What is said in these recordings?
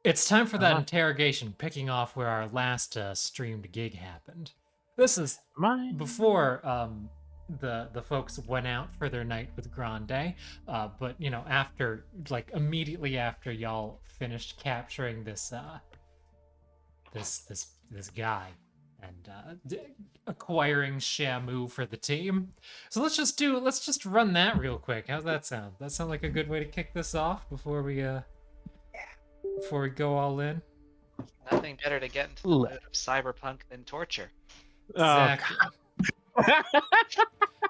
It's time for that interrogation, picking off where our last streamed gig happened. This is before the folks went out for their night with Grande, but you know, after, like, immediately after y'all finished capturing this this guy and acquiring Shamu for the team. So let's just run that real quick. How's that sound? That sound like a good way to kick this off before we go all in? Nothing better to get into the mood of cyberpunk than torture. Exactly.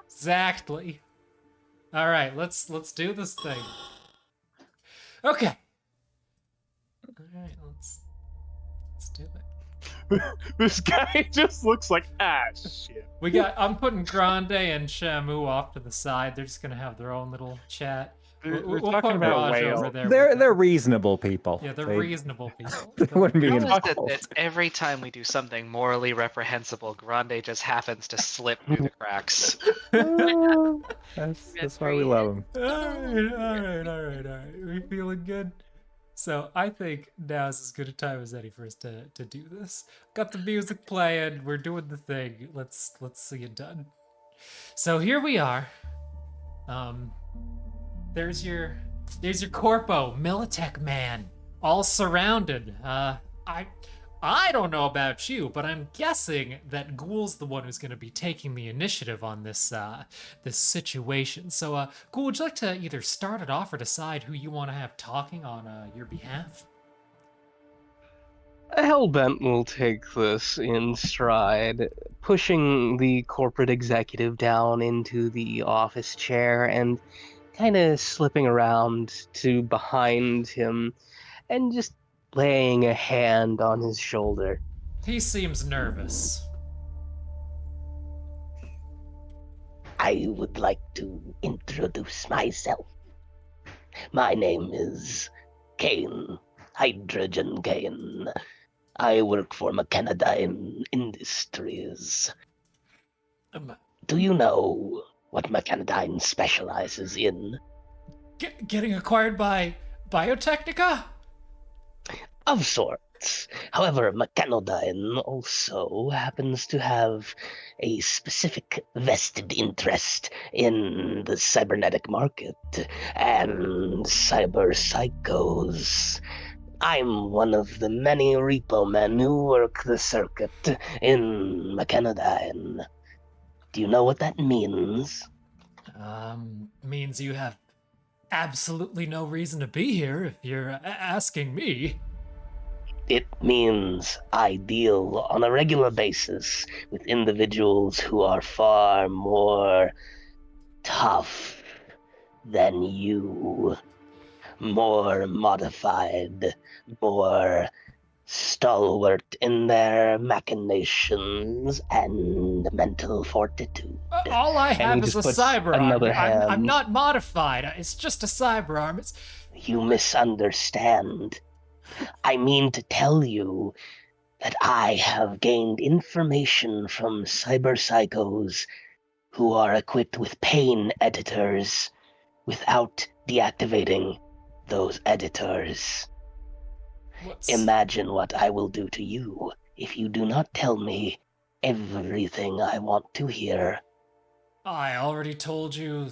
Exactly. All right, let's do this thing. Okay. All right, let's do it. This guy just looks like shit. I'm putting Grande and Shamu off to the side. They're just gonna have their own little chat. We're talking about whales. Over there. They're reasonable people. Yeah, they're reasonable people. They wouldn't be Notice involved. that every time we do something morally reprehensible, Grande just happens to slip through the cracks. That's why we love them. All right. We feeling good? So I think now's as good a time as any for us to do this. Got the music playing. We're doing the thing. Let's see it done. So here we are. There's your corpo, Militech man, all surrounded. I don't know about you, but I'm guessing that Ghoul's the one who's going to be taking the initiative on this this situation. So, Ghoul, would you like to either start it off or decide who you want to have talking on your behalf? Hellbent will take this in stride, pushing the corporate executive down into the office chair and kind of slipping around to behind him and just laying a hand on his shoulder. He seems nervous. I would like to introduce myself. My name is Kane, Hydrogen Kane. I work for Mechanodyne Industries. Do you know what Mechanodyne specializes in? Getting acquired by Biotechnica? Of sorts. However, Mechanodyne also happens to have a specific vested interest in the cybernetic market and cyber psychos. I'm one of the many repo men who work the circuit in Mechanodyne. Do you know what that means? Means you have absolutely no reason to be here if you're asking me. It means I deal on a regular basis with individuals who are far more tough than you, more modified, more stalwart in their machinations and mental fortitude. All I have is a cyberarm. I'm not modified. It's just a cyberarm. You misunderstand. I mean to tell you that I have gained information from cyber psychos who are equipped with pain editors without deactivating those editors. Imagine what I will do to you if you do not tell me everything I want to hear. I already told you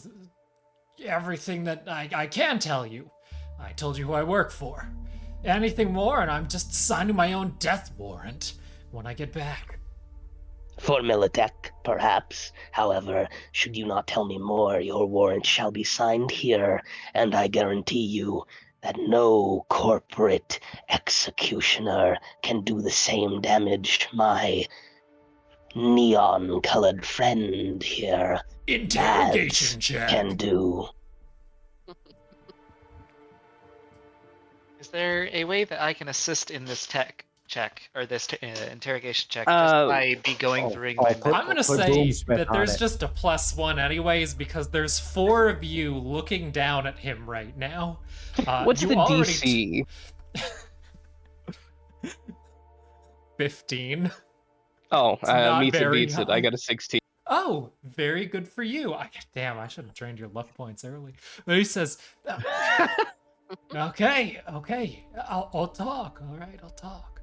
everything that I can tell you. I told you who I work for. Anything more, and I'm just signing my own death warrant when I get back. For Militech, perhaps. However, should you not tell me more, your warrant shall be signed here, and I guarantee you that no corporate executioner can do the same damage my neon-colored friend here Interrogation check can do. Is there a way that I can assist in this tech check, or this interrogation check, just by be going through my I'm going to say that there's just a +1 anyways, because there's 4 of you looking down at him right now. What's the DC? 15. Oh, beats it. I got a 16. Oh, very good for you. Damn, I should have trained your luck points early. But he says, Okay, I'll talk. All right, I'll talk.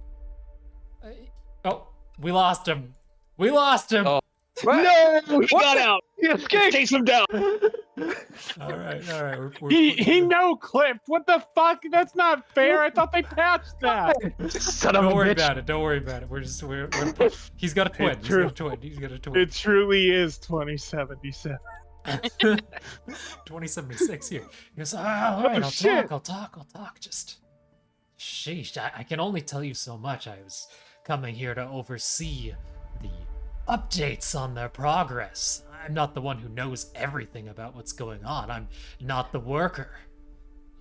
Oh, we lost him. We lost him. Oh. No, He got out. he escaped. Chase him down. All right. He no clipped. What the fuck? That's not fair. I thought they patched that. Son of a Don't worry bitch. about it. Don't worry about it. We're he's got a twin. He's got a twin. He's got a twin. It truly is 2077. 2076 here. He goes, all right, shit. I'll talk. Just, sheesh, I can only tell you so much. I was coming here to oversee the updates on their progress. I'm not the one who knows everything about what's going on. I'm not the worker.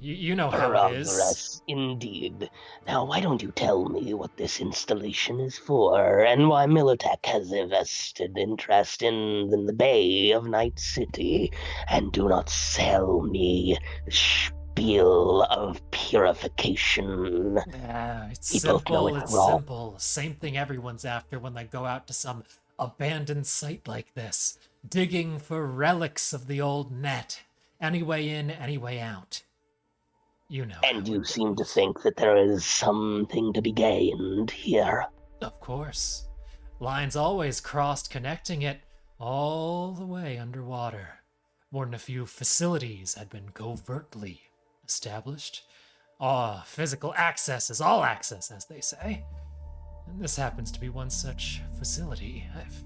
You know how it is. Progress, indeed. Now, why don't you tell me what this installation is for, and why Militech has a vested interest in the Bay of Night City, and do not sell me the spiel of purification. Yeah, it's We both know simple. it's It's wrong. simple. Same thing everyone's after when they go out to some abandoned site like this, digging for relics of the old net. Any way in, any way out. You know. And you seem to think that there is something to be gained here. Of course. Lines always crossed, connecting it all the way underwater. More than a few facilities had been covertly established. Physical access is all access, as they say. And this happens to be one such facility, if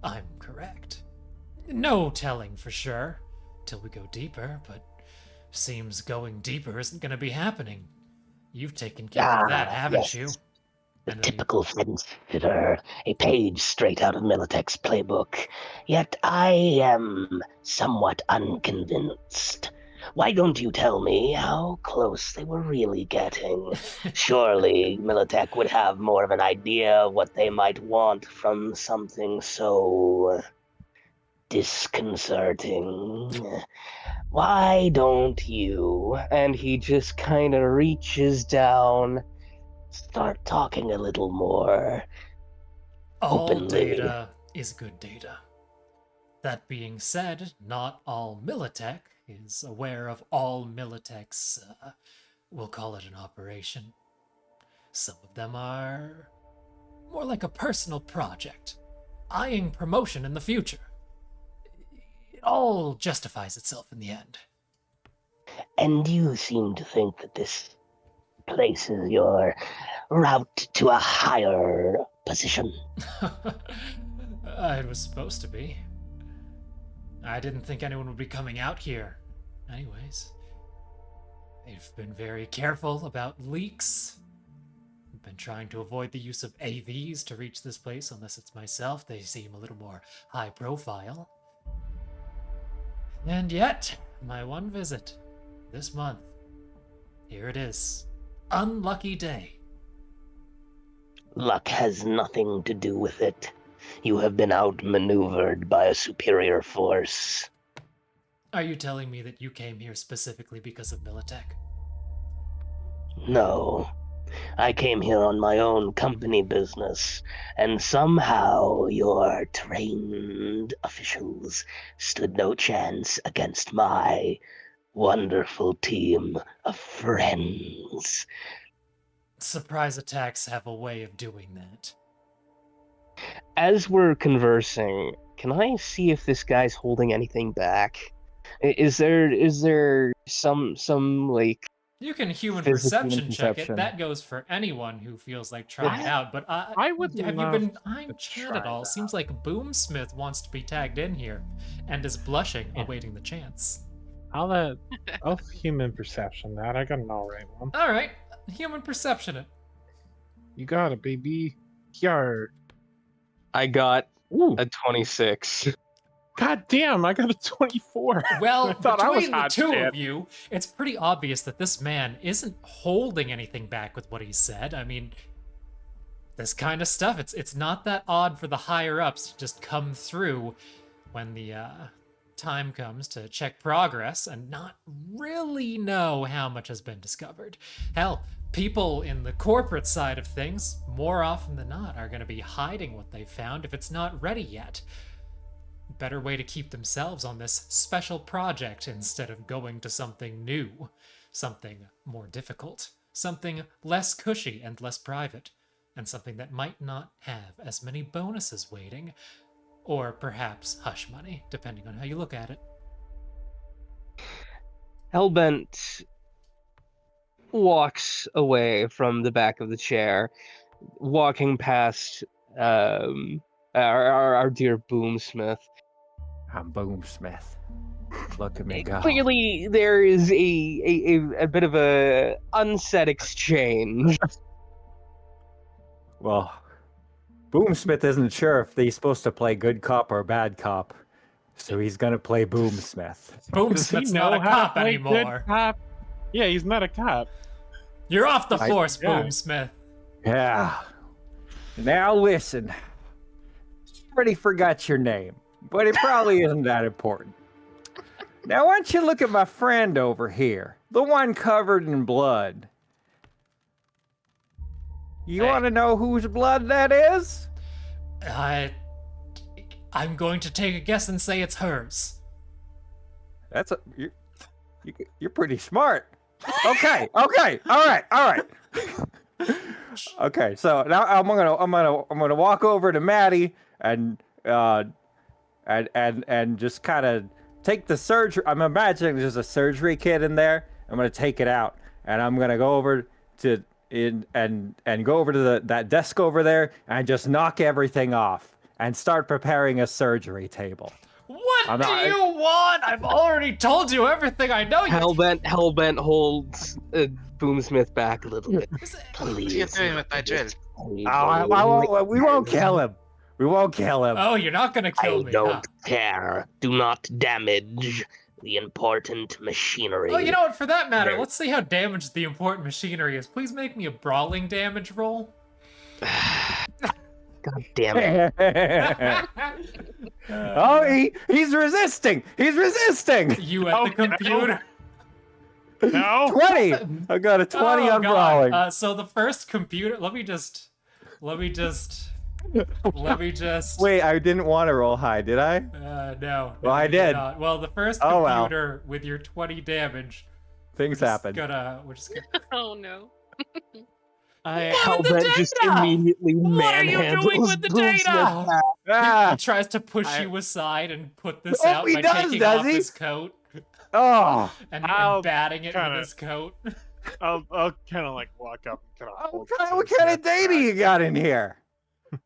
I'm correct. No telling for sure, till we go deeper, but seems going deeper isn't going to be happening. You've taken care of that, haven't yes. you? The And then typical fence sitter, a page straight out of Militech's playbook. Yet I am somewhat unconvinced. Why don't you tell me how close they were really getting? Surely Militech would have more of an idea of what they might want from something so disconcerting. Why don't you? And he just kind of reaches down. Start talking a little more all openly. data is good data. That being said, not all Militech is aware of all Militech's, we'll call it an operation. Some of them are more like a personal project, eyeing promotion in the future. It all justifies itself in the end. And you seem to think that this places your route to a higher position. It was supposed to be. I didn't think anyone would be coming out here. Anyways, they've been very careful about leaks. I've been trying to avoid the use of AVs to reach this place unless it's myself. They seem a little more high profile. And yet, my one visit this month, here it is. Unlucky day. Luck has nothing to do with it. You have been outmaneuvered by a superior force. Are you telling me that you came here specifically because of Militech? No. I came here on my own company business, and somehow your trained officials stood no chance against my wonderful team of friends. Surprise attacks have a way of doing that. As we're conversing, can I see if this guy's holding anything back? Is there some like You can human Physical perception check it. perception. That goes for anyone who feels like trying it out. But I would have you love been eyeing to chat try at all? that. Seems like Boomsmith wants to be tagged in here and is blushing, awaiting the chance. I'll human perception that. I got an alright one. All right, human perception it. You got it, baby. Yard. I got Ooh. a 26. God damn, I got a 24. Well, I thought I was between the hot two shit. of you, it's pretty obvious that this man isn't holding anything back with what he said. I mean, this kind of stuff, it's not that odd for the higher ups to just come through when the time comes to check progress and not really know how much has been discovered. Hell, people in the corporate side of things, more often than not, are going to be hiding what they found if it's not ready yet. Better way to keep themselves on this special project instead of going to something new. something more difficult, something less cushy and less private, and something that might not have as many bonuses waiting, or perhaps hush money, depending on how you look at it. Hellbent walks away from the back of the chair, walking past our dear Boomsmith. I'm Boomsmith. Look at me go. Clearly, there is a bit of a unsaid exchange. Well, Boomsmith isn't sure if he's supposed to play good cop or bad cop, so he's gonna play Boomsmith. Does he Boomsmith's know not a how cop to play good anymore. cop? Yeah, he's not a cop. You're off the force, yeah. Boomsmith. Yeah. Now listen. Already forgot your name, but it probably isn't that important. Now why don't you look at my friend over here, the one covered in blood. You Hey. want to know whose blood that is? I'm going to take a guess and say it's hers. You're pretty smart. Okay, all right. Okay, so now I'm gonna walk over to Maddie and just kind of take the surgery. I'm imagining there's a surgery kit in there. I'm gonna take it out and I'm gonna go over to that desk over there and just knock everything off and start preparing a surgery table. What do you want? I've already told you everything I know. Hellbent holds Boomsmith back a little bit. What are you doing with my drill? We won't kill him. We won't kill him. Oh, you're not gonna kill I me, don't huh? care. Do not damage the important machinery. Oh, you know what? For that matter, let's see how damaged the important machinery is. Please make me a brawling damage roll. God damn it. He's resisting. He's resisting. You at the computer. No. 20. I got a 20 on brawling. So the first computer. Let me just. Wait, I didn't want to roll high, did I? No. Well, I you did. not. Well, the first Oh, well. computer with your 20 damage. Things happen. We're just gonna. Oh no. Hellbent just data? immediately What are you manhandles doing with the Boomsmith data? back. He Ah. tries to push you aside and put this Oh, out he by does, taking does off he? his coat Oh. and I'll batting it kinda- with his coat. I'll kind of like walk up and kind of. What kind of data you got in here?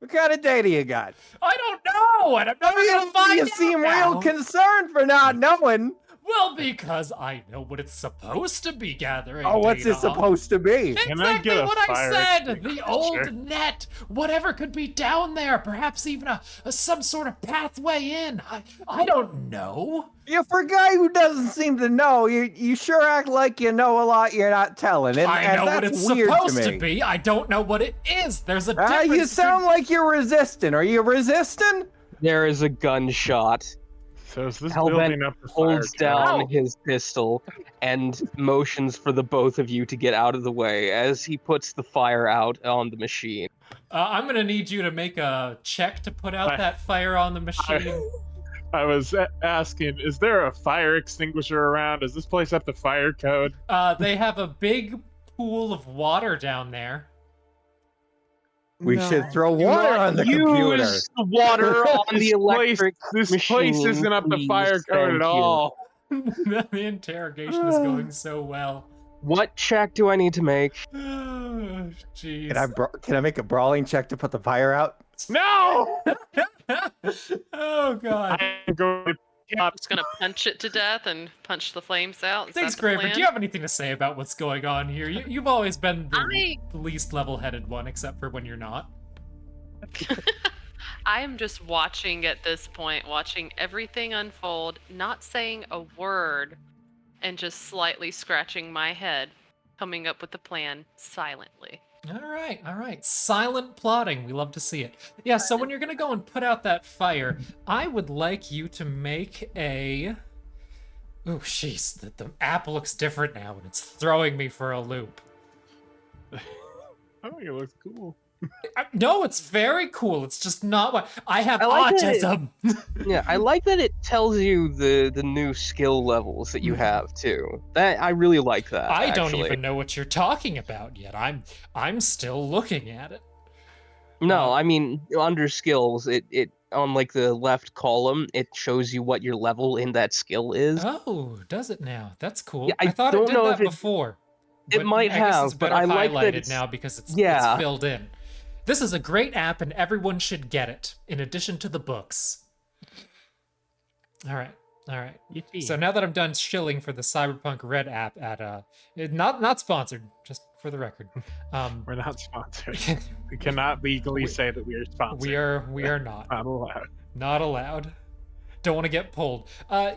What kind of data you got? I don't know, and I'm never gonna find You out seem now. real concerned for not knowing. Well, because I know what it's supposed to be gathering. Oh, what's data it supposed to be? Can I Exactly get a what I fire said. The extinguisher? old net, whatever could be down there. Perhaps even some sort of pathway in. I don't know. You for a guy who doesn't seem to know, you sure act like you know a lot you're not telling. And, I know what that's it's weird supposed to to me. be. I don't know what it is. There's a difference. You sound like you're resisting. Are you resisting? There is a gunshot. So is this Hellbent building up the fire Holds down his pistol and motions for the both of you to get out of the way as he puts the fire out on the machine. I'm gonna need you to make a check to put out that fire on the machine. I was asking, is there a fire extinguisher around? Does this place have the fire code? They have a big pool of water down there. We should throw water on the computer. Use the water on the electric This machine, place isn't up the please. fire code Thank at you. all. The interrogation is going so well. What check do I need to make? Oh, jeez. Can I make a brawling check to put the fire out? No! Oh god. I'm going I'm just gonna punch it to death and punch the flames out. Is Thanks, that the Graver. plan? Do you have anything to say about what's going on here? You've always been I- the least level-headed one, except for when you're not. I am just watching at this point, watching everything unfold, not saying a word, and just slightly scratching my head, coming up with a plan silently. All right. Silent plotting. We love to see it. Yeah, so when you're going to go and put out that fire, I would like you to make a... Oh, jeez. The app looks different now, and it's throwing me for a loop. I think it looks cool. No, it's very cool. It's just not what I have I like autism. Yeah, I like that it tells you the new skill levels that you have too. That I really like that. I don't actually. even know what you're talking about yet. I'm still looking at it. No, I mean under skills, it on like the left column, it shows you what your level in that skill is. Oh, does it now? That's cool. Yeah, I thought it don't did know that if it before. it but might I guess it's have, but better I like that highlighted it's now because it's yeah. filled in. This is a great app and everyone should get it, in addition to the books. All right. So now that I'm done shilling for the Cyberpunk RED app at not sponsored, just for the record. We're not sponsored. We cannot legally say that we are sponsored. We are not. Not allowed. Not allowed. Don't want to get pulled.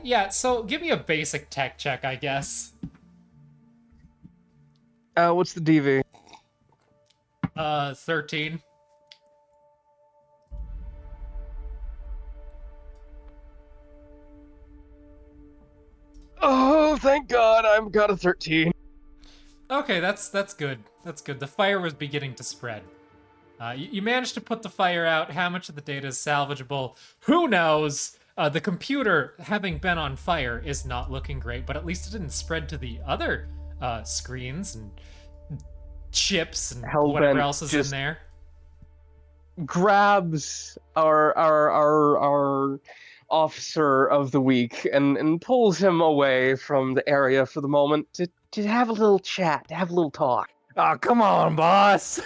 Yeah, so give me a basic tech check, I guess. What's the DV? 13. Oh, thank God, I've got a 13. Okay, that's good. That's good. The fire was beginning to spread. You managed to put the fire out. How much of the data is salvageable? Who knows? The computer, having been on fire, is not looking great, but at least it didn't spread to the other screens and chips and whatever else is in there. Grabs our officer of the week and pulls him away from the area for the moment to have a little chat, to have a little talk. Oh, come on, boss.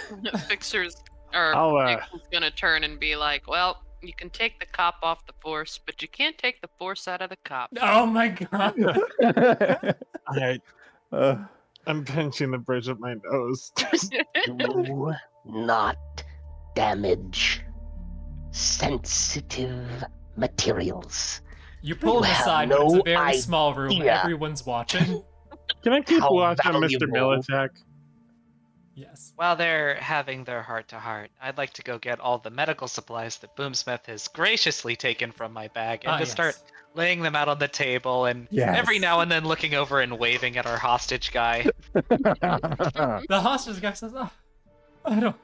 Fixer's gonna turn and be like, well, you can take the cop off the force, but you can't take the force out of the cop. Oh my God. I'm pinching the bridge of my nose. Do not damage sensitive materials. You pull him You have aside, but it's a no very small room. idea. Everyone's watching. Can I keep How watching Mr. valuable. Militech? Yes. While they're having their heart-to-heart, I'd like to go get all the medical supplies that Boomsmith has graciously taken from my bag and Yes. start laying them out on the table and Yes. every now and then looking over and waving at our hostage guy. The hostage guy says, oh, I don't...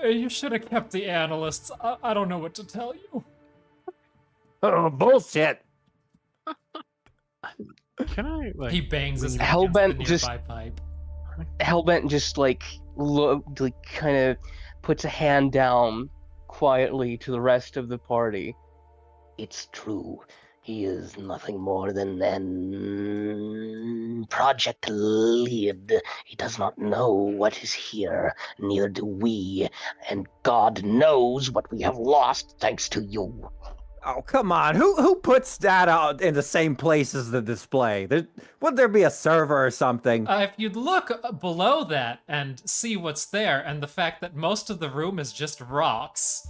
You should have kept the analysts. I don't know what to tell you. Oh, bullshit. Can I, like... He bangs his head Hellbent against the just- nearby pipe. Hellbent just kind of puts a hand down quietly to the rest of the party. It's true. He is nothing more than an project lead. He does not know what is here, neither do we. And God knows what we have lost thanks to you. Oh, come on. Who puts that out in the same place as the display? Would there be a server or something? If you'd look below that and see what's there, and the fact that most of the room is just rocks,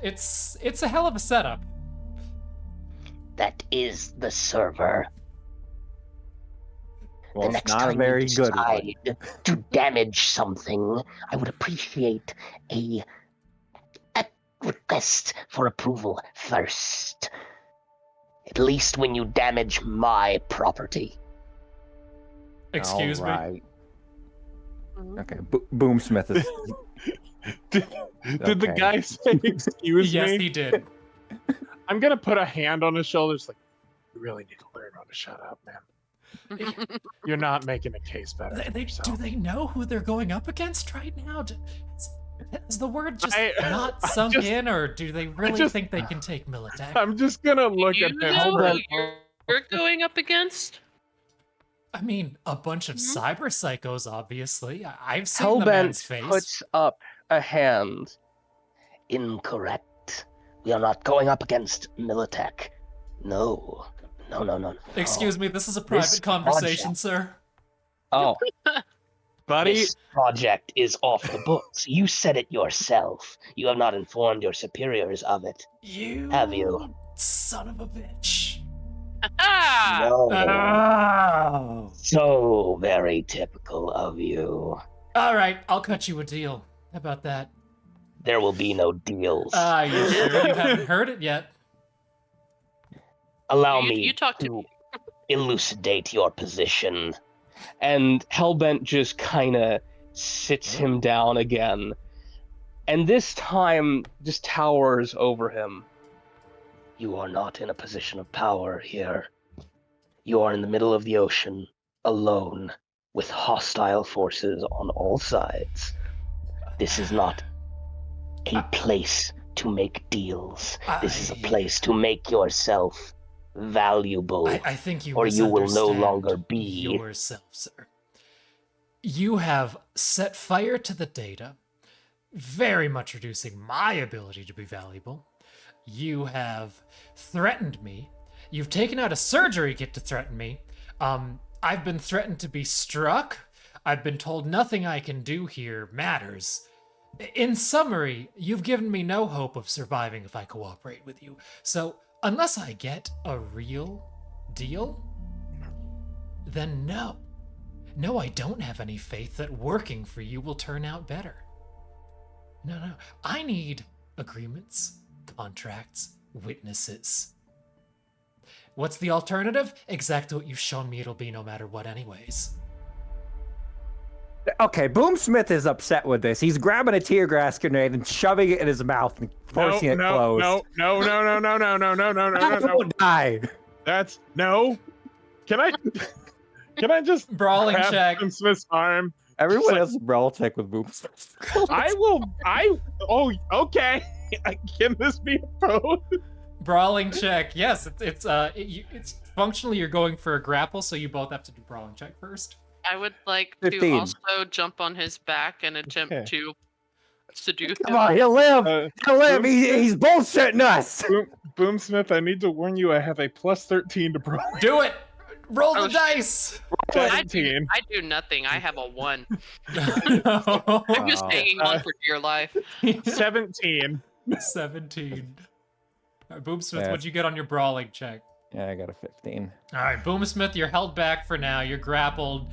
it's a hell of a setup. That is the server. Well, The it's next not a time very you good one. decide to damage something, I would appreciate a request for approval first. At least when you damage my property. Excuse me. Alright. Okay, Boomsmith is... Did the Okay. guy say excuse Yes, me? he did. I'm gonna put a hand on his shoulders like, you really need to learn how to shut up, man. You're not making a case better for Do yourself. they know who they're going up against right now? Is the word just I- not I sunk just- in, or do they really just- think they can take Militech? I'm just gonna look You at him. know for- who you're going up against? I mean, a bunch of Mhm. cyber psychos, obviously. I've seen the man's Hellbent face. puts up a hand. Incorrect. We are not going up against Militech. No. No. Excuse me, this is a private This conversation, project- sir. Oh, Buddy, This project is off the books. You said it yourself. You have not informed your superiors of it. You Have you? son of a bitch. Ah! No. Oh. So very typical of you. All right, I'll cut you a deal. How about that? There will be no deals. You sure you haven't heard it yet? Allow You- me you talk to- to elucidate your position. and Hellbent just kind of sits him down again. and this time just towers over him. You are not in a position of power here. You are in the middle of the ocean, alone, with hostile forces on all sides. This is not a place to make deals. This is a place to make yourself valuable, I think you or you will no misunderstand longer be. yourself, sir. You have set fire to the data, very much reducing my ability to be valuable. You have threatened me. You've taken out a surgery kit to threaten me. I've been threatened to be struck. I've been told nothing I can do here matters. In summary, you've given me no hope of surviving if I cooperate with you. So, unless I get a real deal, then no. No, I don't have any faith that working for you will turn out better. No. I need agreements, contracts, witnesses. What's the alternative? Exactly what you've shown me it'll be no matter what anyways. Okay, Boomsmith is upset with this. He's grabbing a tear gas grenade and shoving it in his mouth and forcing it closed. No. I won't die. That's no. Can I just Brawling grab check. Smith's arm? Everyone else brawl check with Boomsmith. Oh, okay. Can this be opposed? Brawling check. Yes, it's functionally you're going for a grapple, so you both have to do brawling check first. I would like 15. to also jump on his back and attempt Okay. to seduce Come him. on, he'll live. He'll live. Boomsmith- He's bullshitting us. Boomsmith, I need to warn you. I have a +13 to brawl. Do it. Roll the Oh, shit. dice. I do 17. nothing. I have a 1. I'm I'm just Wow. hanging on for dear life. 17. 17. All right, Boomsmith, Yeah. what'd you get on your brawling check? Yeah, I got a 15. All right, Boomsmith, you're held back for now. You're grappled.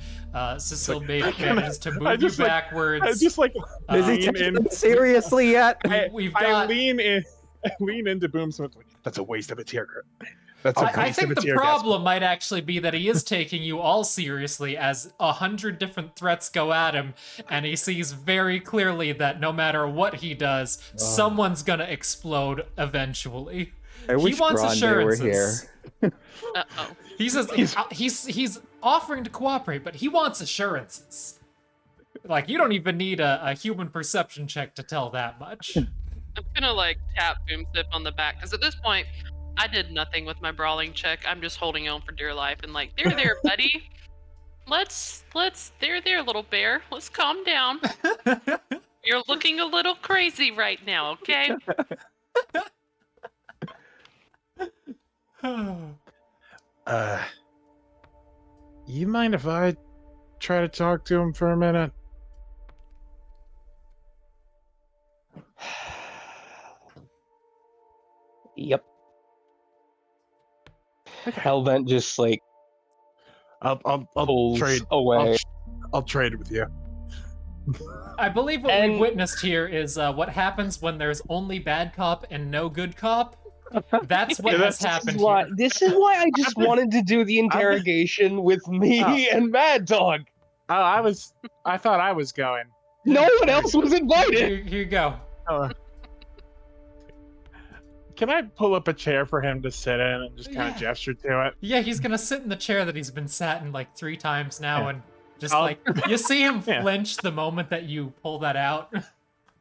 Cecil manages to I move you just, like- backwards. I just like Is he lean taking in. it seriously yet? We've I got. lean in. I lean into Boomsmith. Like, that's a waste of a tear gas. That's a I waste of think a the tear problem might actually be that he is taking you all seriously as 100 different threats go at him, and he sees very clearly that no matter what he does, someone's gonna explode eventually. I wish wants Grande assurances. were here. Uh-oh. He says he's offering to cooperate, but he wants assurances. Like, you don't even need a human perception check to tell that much. I'm gonna like tap Boomsmith on the back because at this point, I did nothing with my brawling check. I'm just holding on for dear life and like, there, buddy. Let's, there, little bear. Let's calm down. You're looking a little crazy right now, okay? You mind if I try to talk to him for a minute? Yep. Hellvent just like I'll pulls trade away. I'll trade with you. I believe what And- we witnessed here is what happens when there's only bad cop and no good cop. That's what has happened here. This is why I just wanted to do the interrogation with me Oh. and Mad Dog. Oh, I thought I was going. No one else was invited. Here you go. Oh. Can I pull up a chair for him to sit in and just kind Yeah. of gesture to it? Yeah, he's gonna sit in the chair that he's been sat in like 3 times now, Yeah. and just I'll- like you see him Yeah. flinch the moment that you pull that out.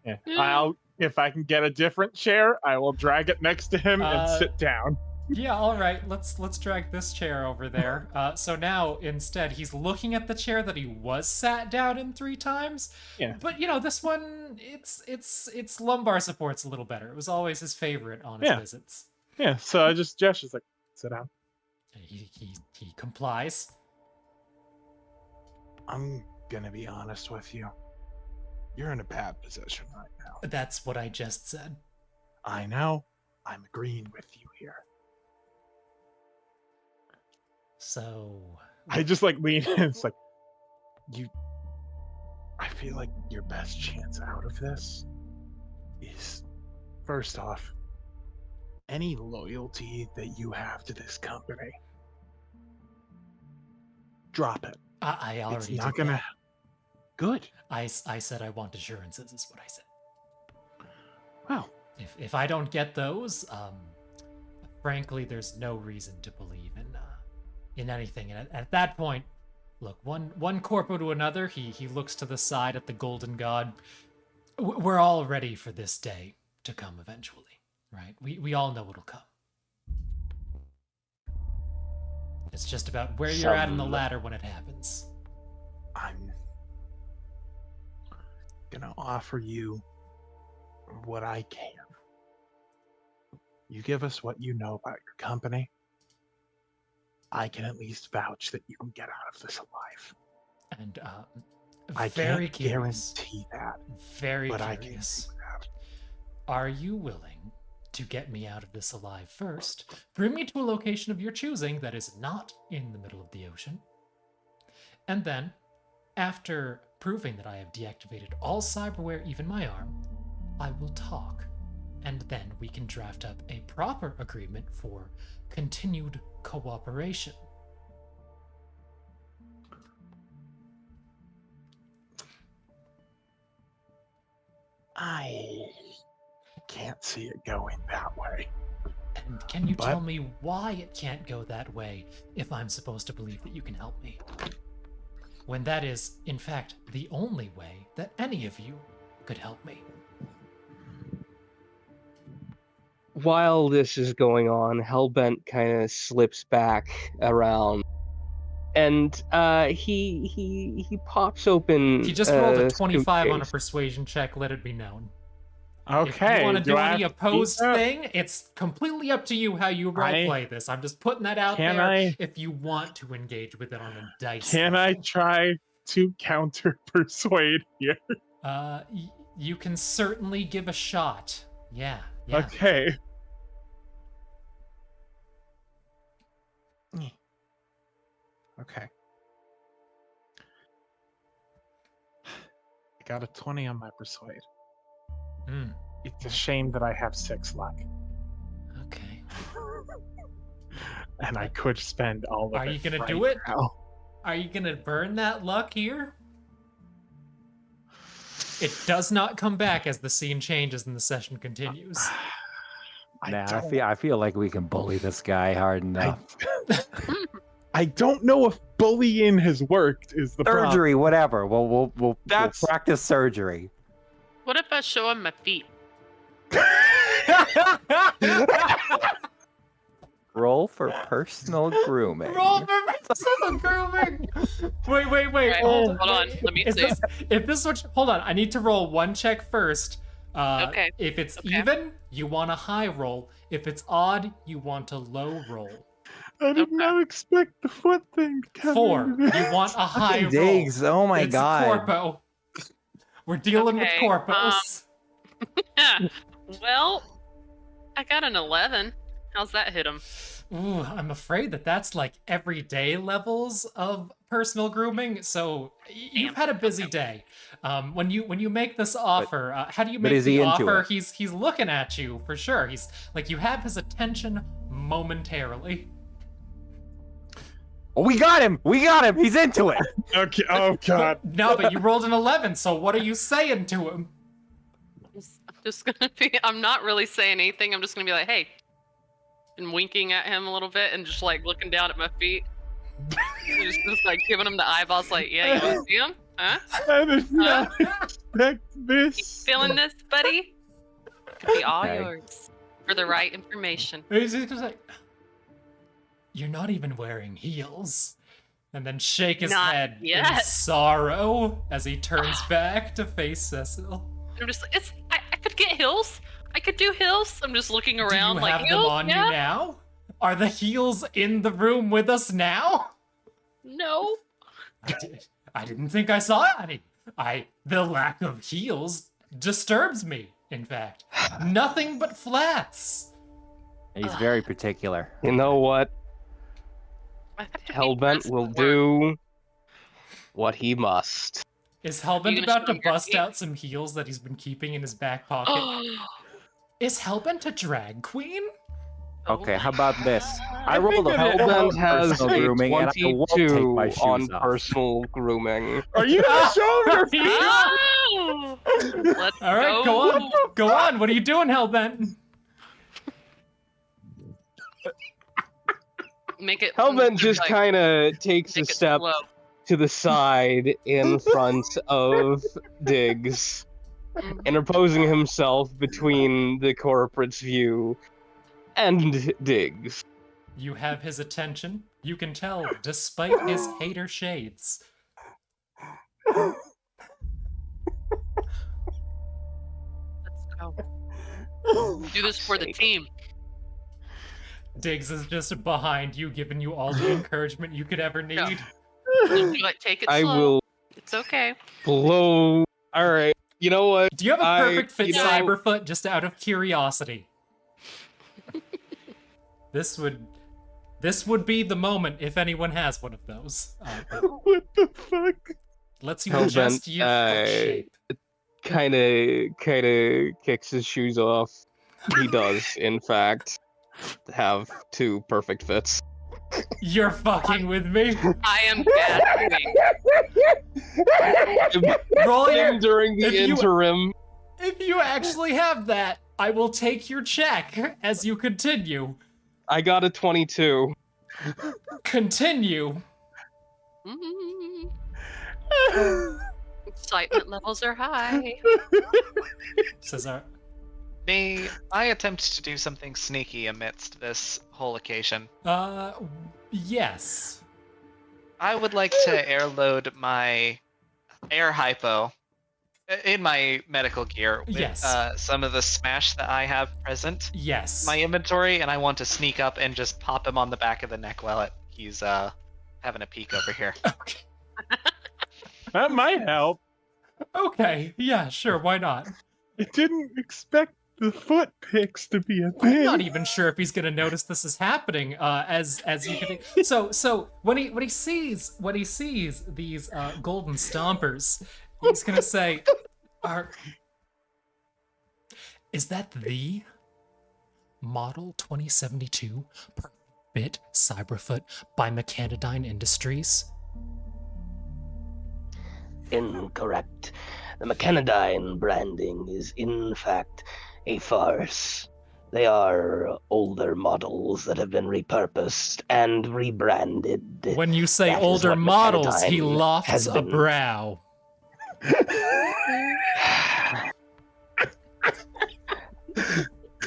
Yeah. Yeah. If I can get a different chair, I will drag it next to him and sit down. Yeah, all right. Let's drag this chair over there. So now instead he's looking at the chair that he was sat down in 3 times. Yeah. But you know, this one it's lumbar support's a little better. It was always his favorite on his Yeah. visits. Yeah, so I just gestures like, sit down. He complies. I'm gonna be honest with you. You're in a bad position right now. That's what I just said. I know. I'm agreeing with you here. So I just like lean in. It's like, I feel like your best chance out of this is, first off, any loyalty that you have to this company, drop it. I already It's not did gonna. that. Good. I said I want assurances is what I said. Well, If I don't get those, frankly, there's no reason to believe in anything. And at that point, look, one corpo to another, he looks to the side at the golden god. We're all ready for this day to come eventually, right? We all know it'll come. It's just about where you're at in the ladder when it happens. I'm gonna offer you what I can. You give us what you know about your company, I can at least vouch that you can get out of this alive. And I very can't curious. guarantee that, Very but I can curious. do that. Are you willing to get me out of this alive first? Bring me to a location of your choosing that is not in the middle of the ocean. And then, after proving that I have deactivated all cyberware, even my arm, I will talk. And then we can draft up a proper agreement for continued cooperation. I can't see it going that way. And can you But- tell me why it can't go that way if I'm supposed to believe that you can help me? When that is, in fact, the only way that any of you could help me. While this is going on, Hellbent kind of slips back around, and he pops open. He just rolled a a 25 on a suitcase. persuasion check, let it be known. Okay. If you want to do I any have to keep opposed up? thing, it's completely up to you how you roleplay this. I'm just putting that out Can there I- if you want to engage with it on a dice. Can I level. try to counter persuade here? You can certainly give a shot. Yeah. Okay. Okay. I got a 20 on my persuade. Hmm. It's a shame that I have 6 luck. Okay. And I could spend all of Are it. you gonna right do it? now. Are you gonna burn that luck here? It does not come back as the scene changes and the session continues. I feel like we can bully this guy hard enough. I don't know if bullying has worked. Is the problem. Surgery, whatever. We'll That's- practice surgery. What if I show him my feet? Roll for personal grooming. Roll for personal grooming. Wait. Right, hold on, let me see. If this switch, hold on. I need to roll one check first. Okay. If it's Okay. even, you want a high roll. If it's odd, you want a low roll. I did not expect the foot thing to come 4. into You this. want a high roll. Diggs, oh my it's god. a corpo. We're dealing with Okay, corpos. Well, I got an 11. How's that hit him? Ooh, I'm afraid that's like everyday levels of personal grooming. So you've had a busy day. When you make this offer, how do you but make is he the into offer? it? He's looking at you for sure. He's like, you have his attention momentarily. Oh, we got him! We got him! He's into it! Okay. Oh god. No, but you rolled an 11. So what are you saying to him? I'm just gonna be. I'm not really saying anything. I'm just gonna be like, hey, and winking at him a little bit, and just like looking down at my feet, and just like giving him the eyeballs, like, yeah, you want to see him? Huh? I did not expect this. Feeling this, buddy? Could be all Okay. yours for the right information. He's just like, you're not even wearing heels. And then shake his Not head in yet. sorrow as he turns back to face Cecil. I'm just like, I could get heels. I could do heels. I'm just looking around Do you like, have them heels? on Yeah? you now? Are the heels in the room with us now? No. I didn't think I saw any. The lack of heels disturbs me, in fact. Nothing but flats. He's very particular. You know what? I have to be Hellbent dressed will for work. do what he must. Is You Hellbent gonna about show to me your bust feet? out some heels that he's been keeping in his back pocket? Is Hellbent a drag queen? Okay, how about this? I rolled a think that hell Hellbent has personal a grooming, and I won't take 22 my shoes on off. personal grooming. Are you gonna show him your feet? Oh! Let's All right, go on. Go on. What are you doing, Hellbent? Make it. Hellbent just like, kind of takes a make it step slow. to the side in front of Diggs, Mhm. interposing himself between the corporate's view and Diggs. You have his attention. You can tell, despite his hater shades. Let's go. Do this for the team. Diggs is just behind you, giving you all the encouragement you could ever need. Yeah. Just be like, take it slow. I will It's okay. blow. All right, you know what? Do you have a perfect fit you know- Cyberfoot, just out of curiosity? This would be the moment if anyone has one of those. What the fuck? Lets you Hellbent, adjust your foot shape. Kind of kicks his shoes off. He does, in fact, have two perfect fits. You're fucking with me. I am gasping. Roll your, During the if you- interim. if you actually have that, I will take your check as you continue. I got a 22. Continue. Mm. Excitement levels are high. Cesar. May I attempt to do something sneaky amidst this whole occasion? Yes. I would like to airload my air hypo in my medical gear with Yes. some of the smash that I have present Yes. in my inventory, and I want to sneak up and just pop him on the back of the neck while he's having a peek over here. Okay. That might help. Okay. Yeah, sure. Why not? I didn't expect the foot picks to be a I'm thing. not even sure if he's gonna notice this is happening. As you can think. So when he sees these golden stompers, he's gonna say, "Is that the model 2072 Perfect Cyberfoot by Mechanodyne Industries?" Incorrect. The Mechanodyne branding is in fact a farce. They are older models that have been repurposed and rebranded. When you say That is older what models, he Mechanodyne lofts has a been. brow.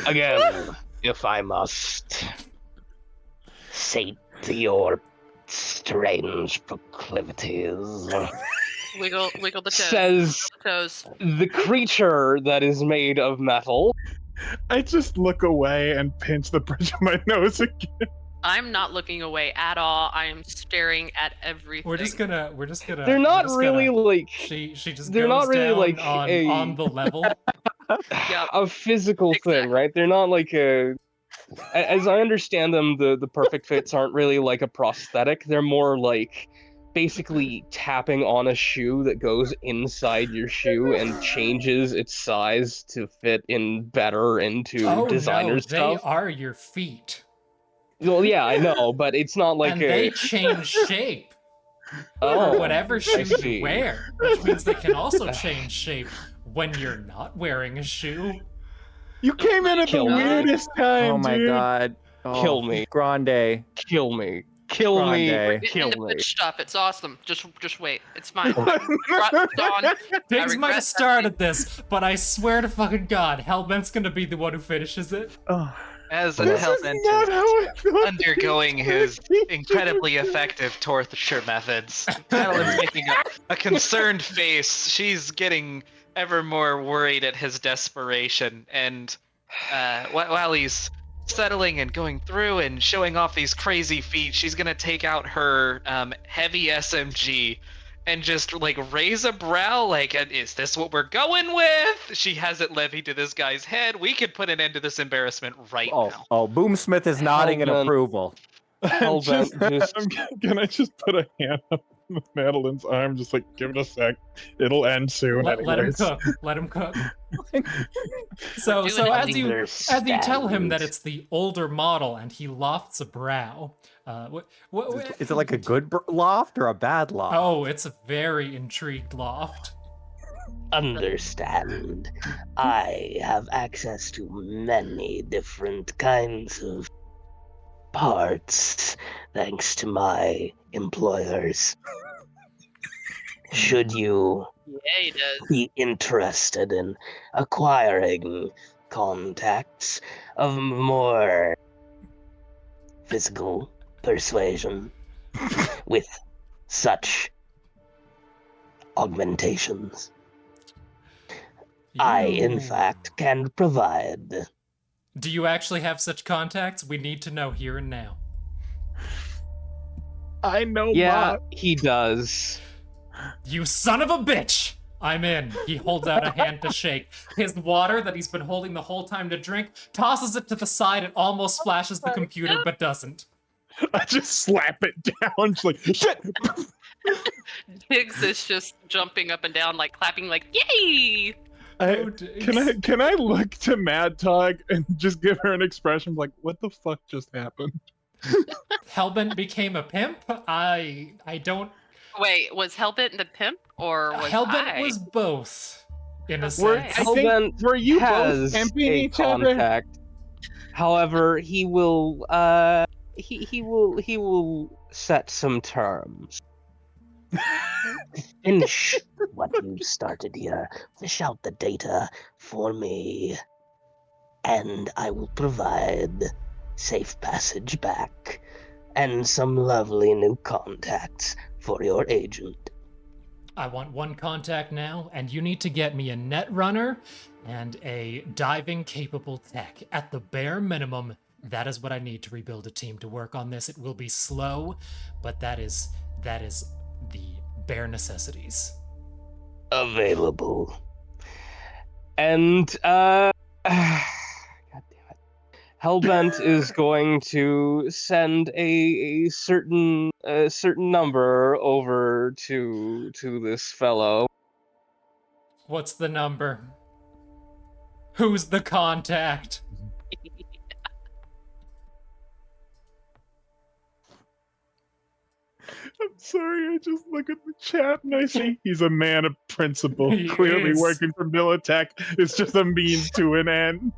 Again, if I must sate your strange proclivities. Wiggle the toes. Says Toes. the creature that is made of metal. I just look away and pinch the bridge of my nose again. I'm not looking away at all. I am staring at everything. We're just gonna. They're not we're just really gonna- like She just they're goes not really down like on the level. Yeah. a physical thing, Exactly. right? They're not like as I understand them, the perfect fits aren't really like a prosthetic. They're more like basically tapping on a shoe that goes inside your shoe and changes its size to fit in better into Oh designer no, stuff. they are your feet, Well, yeah, I know, but it's not like and a they change shape oh, for whatever shoe see. you wear, which means they can also change shape when you're not wearing a shoe. You came in at the Kill me. weirdest time, Oh my dude. god. Oh, Kill me. Grande. kill me, kill me, Grande. Get kill into me. pitch stuff. It's awesome. Just wait. It's fine. It's on. Diggs might regret have started this, but I swear to fucking God, Hellbent's gonna be the one who finishes it. Oh, As this is Hellbent not is how I thought undergoing these his would be. incredibly effective torture methods, Madeline's making a concerned face. She's getting ever more worried at his desperation, and while he's settling and going through and showing off these crazy feats, she's gonna take out her heavy SMG and just like raise a brow like, is this what we're going with? She has it levied to this guy's head. We could put an end to this embarrassment right now. Oh, Boomsmith is nodding in Hellbent. approval. Hellbent just Can I just put a hand on Madeline's arm? Just like, give it a sec. It'll end soon. Let him anyways. cook. Let him cook. So We're so doing as you Either tell him that stand. it's the older model and he lofts a brow, what Is it like a good loft or a bad loft? Oh, it's a very intrigued loft. understand. I have access to many different kinds of parts thanks to my employers. Should you Yeah, he does. be interested in acquiring contacts of more physical persuasion with such augmentations, I, in You- fact, can provide. Do you actually have such contacts? We need to know here and now. I know. Yeah, he does. You son of a bitch! I'm in. He holds out a hand to shake. His water that he's been holding the whole time to drink, tosses it to the side and almost splashes the computer, but doesn't. I just slap it down. Just like, shit! Diggs is just jumping up and down, like clapping, like "Yay!" Can I look to Mad Dog and just give her an expression like, what the fuck just happened? Hellbent became a pimp? I don't... Wait, was Hellbent the pimp or was Hellbent I? was both, in a Were, sense. I think, Hellbent were you both has pimping a each other? contact. However, he will he will set some terms. Finish what you started here. Fish out the data for me, and I will provide safe passage back and some lovely new contacts for your agent. I want one contact now, and you need to get me a net runner and a diving capable tech. At the bare minimum, that is what I need to rebuild a team to work on this. It will be slow, but that is the bare necessities. Available. And God damn it. Hellbent is going to send a certain number over to this fellow. What's the number? Who's the contact? I'm sorry, I just look at the chat and I see he's a man of principle, He clearly is. working for Militech. It's just a means to an end.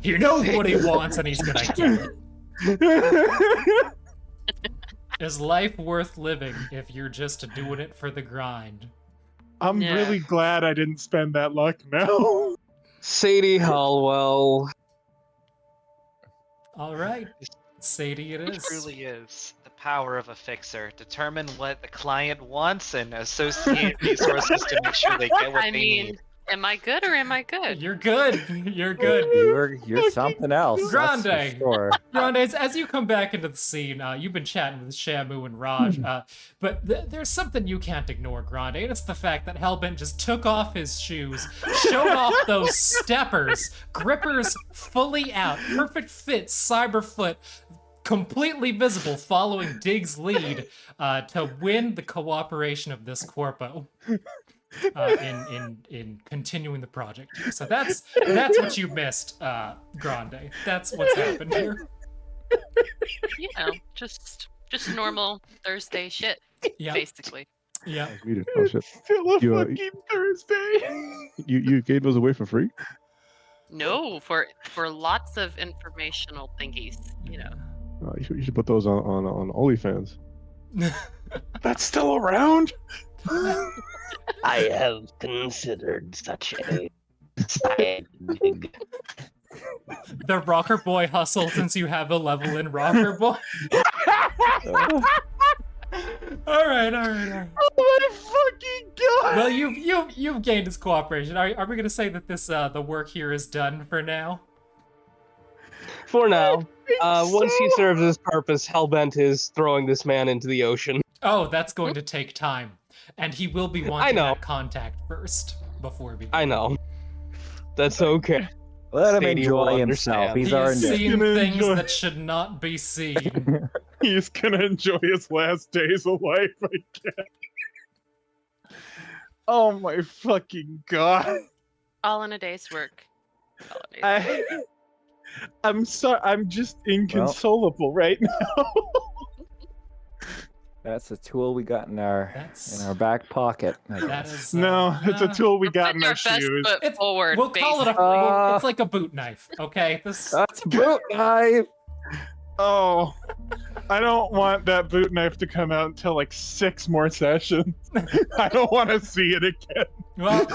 He knows what he wants and he's gonna get it. Is life worth living if you're just doing it for the grind? I'm Yeah. really glad I didn't spend that luck now. Sadie Hallwell. All right, Sadie it It is. truly is the power of a fixer. Determine what the client wants and associate resources to make sure they get what I they mean, need. am I good or am I good? You're good. You're good. You're something else. That's for Grande. sure. Grande, as you come back into the scene, you've been chatting with Shamu and Raj, but there's something you can't ignore, Grande, and it's the fact that Hellbent just took off his shoes, showed off those steppers, grippers fully out, perfect fit, cyberfoot, completely visible, following Diggs' lead to win the cooperation of this corpo. In continuing the project here. So that's what you missed, Grande. That's what's happened here. You know, just normal Thursday shit, Yeah, basically. yeah. Muted. Oh shit. Still a You, fucking Thursday. You gave those away for free? No, for lots of informational thingies, you know. You should put those on OnlyFans. That's still around? I have considered such a side gig. The Rocker Boy hustle since you have a level in Rocker Boy. All right. Oh my fucking god! Well, you've gained his cooperation. Are we gonna say that this the work here is done for now? For now, once he serves his purpose, Hellbent is throwing this man into the ocean. Oh, that's going to take time, and he will be wanting know. that contact first before we. I know. That's okay. Let him Sadie will enjoy himself. understand. He's He earned has it. seen Gonna things enjoy- that should not be seen. He's gonna enjoy his last days of life, I guess. Oh my fucking god. All in a day's work. All in a day's work. I'm sorry, I'm just inconsolable right now. That's a tool we got in our That's back pocket. I that guess. is No, it's a tool we We're got in putting our our best shoes. foot It's- forward. We'll call it a. basically. It's like a boot knife. Okay. This. That's a boot knife. Oh, I don't want that boot knife to come out until like 6 more sessions. I don't want to see it again. Well,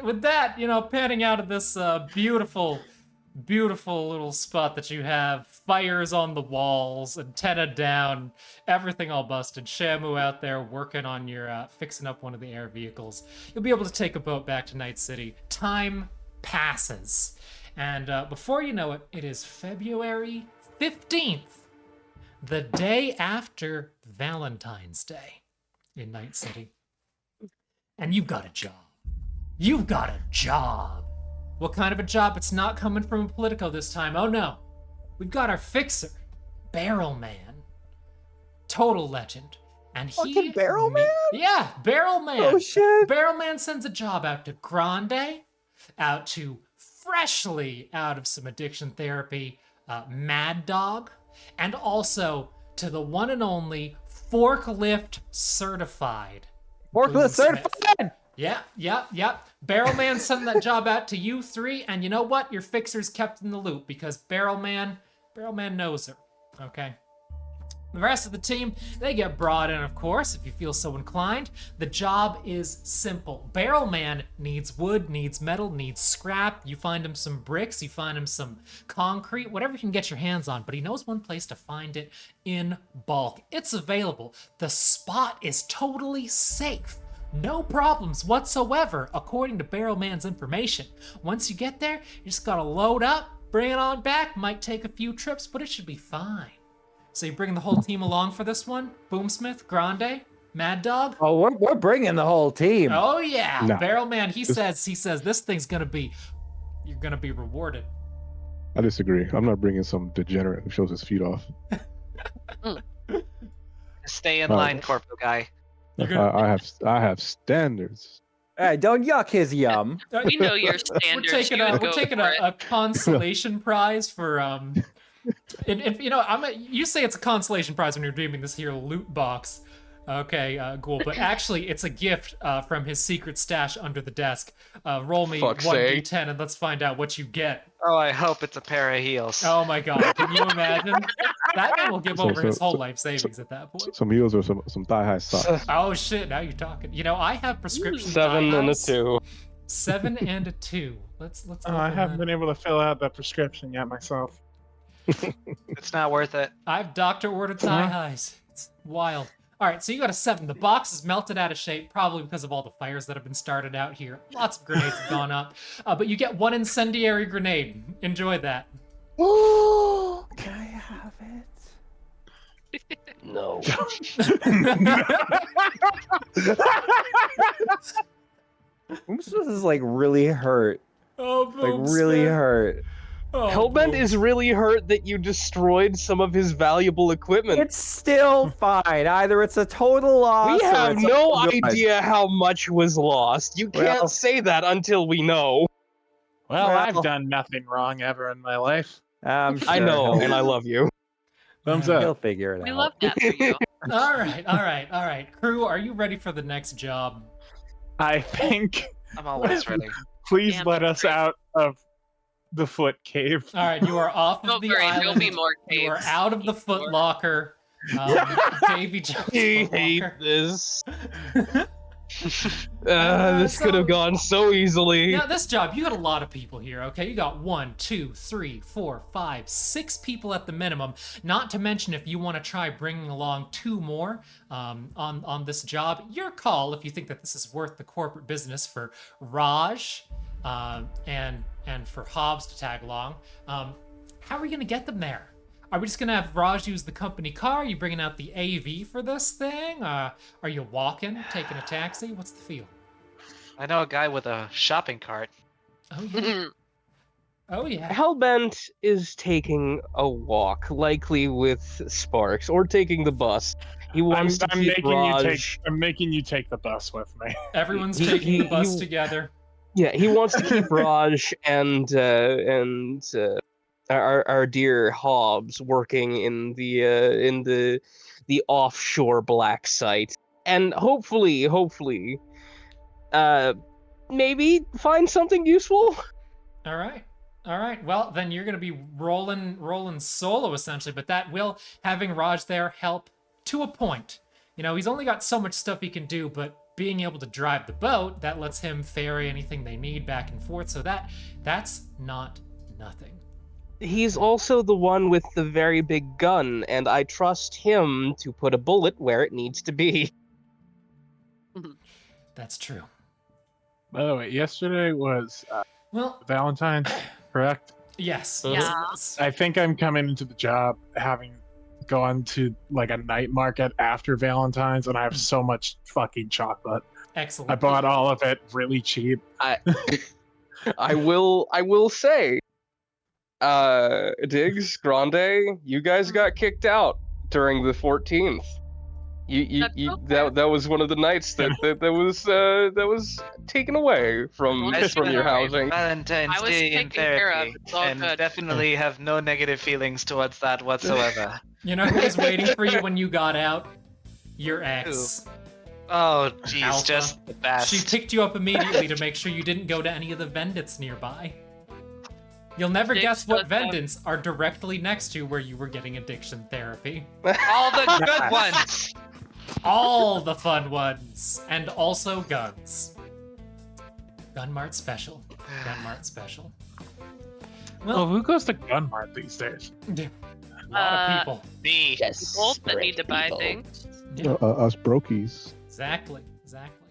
with that, panning out of this beautiful little spot that you have, fires on the walls, antenna down, everything all busted. Shamu out there working on your fixing up one of the air vehicles. You'll be able to take a boat back to Night City. Time passes, and before you know it, it is February 15th, the day after Valentine's Day in Night City. And you've got a job. You've got a job. What kind of a job? It's not coming from a Politico this time. Oh no. We've got our fixer, Barrel Man. Total legend. And he. Fucking Barrel Man? Yeah, Barrel Man. Oh shit. Barrel Man sends a job out to Grande, out to freshly out of some addiction therapy, Mad Dog, and also to the one and only forklift certified. Forklift Smith. certified. Yeah. Barrel Man sent that job out to you three, and you know what? Your fixer's kept in the loop because Barrel Man knows her. Okay. The rest of the team, they get brought in, of course, if you feel so inclined. The job is simple. Barrel Man needs wood, needs metal, needs scrap. You find him some bricks, you find him some concrete, whatever you can get your hands on, but he knows one place to find it in bulk. It's available. The spot is totally safe. No problems whatsoever, according to Barrel Man's information. Once you get there, you just gotta load up, bring it on back. Might take a few trips, but it should be fine. So you bringing the whole team along for this one? Boomsmith, Grande, Mad Dog? Oh, we're bringing the whole team. Oh yeah, No. Barrel Man. He says this thing's gonna be, you're gonna be rewarded. I disagree. I'm not bringing some degenerate who shows his feet off. Stay in Oh. line, corpo guy. You're gonna- I have standards. Hey, don't yuck his yum. We know your We're standards. taking You a would we're go taking for a, it. a consolation prize for if you say it's a consolation prize when you're redeeming this here loot box. Okay, cool. But actually, it's a gift from his secret stash under the desk. Roll me Fuck's 1d10 and let's find out what you get. Oh, I hope it's a pair of heels. Oh my god, can you imagine? That man will give So- over his so- whole so- life savings at that point. Some heels or some thigh high socks. Oh shit, now you're talking. I have prescription 7 and a thigh-highs. 2. 7 and a 2. Let's Oh, I open haven't that. been able to fill out that prescription yet myself. It's not worth it. I've doctor ordered thigh highs. It's wild. All right, so you got a 7. The box is melted out of shape, probably because of all the fires that have been started out here. Lots of grenades have gone up, but you get 1 incendiary grenade. Enjoy that. Can I have it? No. This is like really hurt. Oh, Like really hurt. Oh, Hellbent boom. is really hurt that you destroyed some of his valuable equipment. It's still fine. Either it's a total loss. We or have it's no all good. idea how much was lost. You can't Well- say that until we know. Well, Well- I've done nothing wrong ever in my life. I'm I sure know, he'll- and I love you. Thumbs He'll up. figure it We out. love that for you. All right. Crew, are you ready for the next job? I think. I'm always ready. Please Damn, let that's us great. out of the foot cave. All right, you are off of Don't the worry, island. there'll be more You are caves. out of the Keep going. Footlocker. Davy Jones I hate Footlocker. this. Uh, This could so- have gone so easily. Now, this job, you got a lot of people here, okay? You got 1, 2, 3, 4, 5, 6 people at the minimum. Not to mention if you want to try bringing along 2 more on this job. Your call if you think that this is worth the corporate business for Raj and for Hobbs to tag along. How are we going to get them there? Are we just going to have Raj use the company car? Are you bringing out the AV for this thing? Are you walking, taking a taxi? What's the feel? I know a guy with a shopping cart. Oh, yeah. Oh, yeah. Hellbent is taking a walk, likely with Sparks, or taking the bus. He I'm, wants to I'm keep making you take. Raj. I'm making you take the bus with me. Everyone's He- taking the he- bus he- together. Yeah, he wants to keep Raj and our dear Hobbs working in the offshore black site, and hopefully, maybe find something useful. All right. All right. Well, then you're going to be rolling solo essentially, but that will, having Raj there, help to a point. You know, he's only got so much stuff he can do, but being able to drive the boat, that lets him ferry anything they need back and forth. So that's not nothing. He's also the one with the very big gun, and I trust him to put a bullet where it needs to be. That's true. By the way, yesterday was Well, Valentine's, correct? yes. Yeah. Yes, it was. I think I'm coming into the job having gone to like a night market after Valentine's, and I have so much fucking chocolate. Excellent. I bought all of it really cheap. I will say, Diggs, Grande, you guys got kicked out during the 14th. That's okay. That was one of the nights that was taken away from That's your alright. housing. Valentine's I was Day in taken care of. therapy, It's all and good. definitely have no negative feelings towards that whatsoever. You know who was waiting for you when you got out? Your ex. Oh, jeez, Alpha. just the best. She picked you up immediately to make sure you didn't go to any of the vendits nearby. You'll never Dicks guess what does have- vendits are directly next to where you were getting addiction therapy. All the good ones. All the fun ones. And also guns. Gunmart special. Gunmart special. Well, Well, who goes to Gunmart these days? a lot of people. Me. Yes. People that need to buy people. things. Yeah, Us brokies. exactly. Exactly.